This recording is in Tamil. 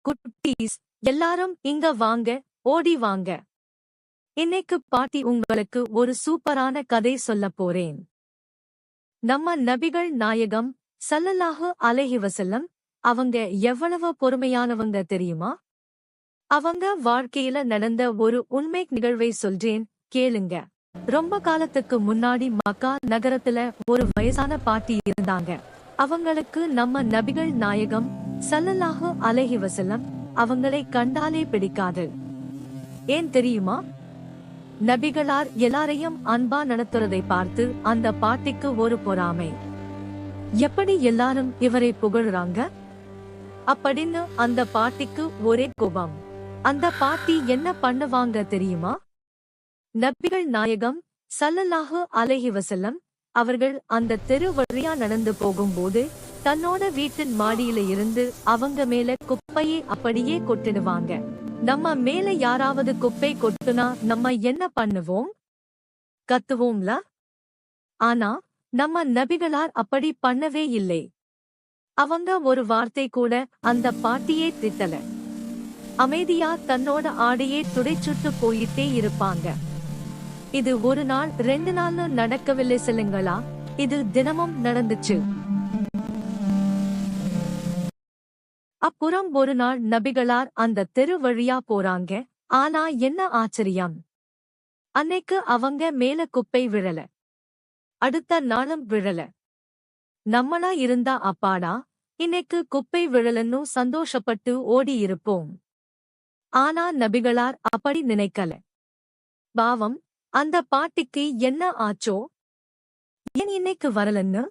குட்டீஸ் எல்லாரும் இங்க வாங்க, ஓடி வாங்க. இன்னைக்கு பாட்டி உங்களுக்கு ஒரு சூப்பரான கதை சொல்லப் போறேன். நம்ம நபிகள் நாயகம் ஸல்லல்லாஹு அலைஹி வஸல்லம் அவங்க எவ்வளவு பொறுமையானவங்க தெரியுமா? அவங்க வாழ்க்கையில நடந்த ஒரு உண்மை நிகழ்வை சொல்றேன், கேளுங்க. ரொம்ப காலத்துக்கு முன்னாடி மக்கா நகரத்துல ஒரு வயசான பாட்டி இருந்தாங்க. அவங்களுக்கு நம்ம நபிகள் நாயகம் ஸல்லல்லாஹு அலைஹி வஸல்லம் அவங்களை கண்டாலே பிடிக்காது. ஏன் தெரியுமா? நபிகளார் எல்லாரையும் அன்பா நடத்துறதை பார்த்து அந்த பாட்டிக்கு ஒரு பொறாமை. எப்படி எல்லாரும் இவரை புகழ்றாங்க அப்படின்னு அந்த பாட்டிக்கு ஒரே கோபம். அந்த பாட்டி என்ன பண்ணுவாங்க தெரியுமா? நபிகள் நாயகம் ஸல்லல்லாஹு அலைஹி வஸல்லம் அவர்கள் அந்த தெரு வழியா நடந்து போகும்போது தன்னோட வீட்டின் மாடியில இருந்து அவங்க மேல குப்பையை அப்படியே கொட்டிடுவாங்க. நம்ம மேல யாராவது குப்பை கொட்டுனா நம்ம என்ன பண்ணுவோம்? கத்துவோம்ல? ஆனா நம்ம நபிகளார் அப்படி பண்ணவே இல்லை. அவங்க ஒரு வார்த்தை கூட அந்த பாட்டியே திட்டல. அமைதியா தன்னோட ஆடையே துடைச்சுட்டு போயிட்டே இருப்பாங்க. இது ஒரு நாள் 2 நாள்னு நடக்கவில்லை சொல்லுங்களா, இது தினமும் நடந்துச்சு. அப்புறம் ஒரு நாள் நபிகளார் அந்த தெரு வழியா போறாங்க. ஆனா என்ன ஆச்சரியம், அன்னைக்கு அவங்க மேல குப்பை விழல. அடுத்த நாளும் விழல. நம்மளா இருந்தா அப்பாடா இன்னைக்கு குப்பை விழலன்னு சந்தோஷப்பட்டு ஓடி இருப்போம். ஆனா நபிகளார் அப்படி நினைக்கல. பாவம், அந்த பாட்டிக்கு என்ன ஆச்சோ, ஏன் இன்னைக்கு வரலன்னு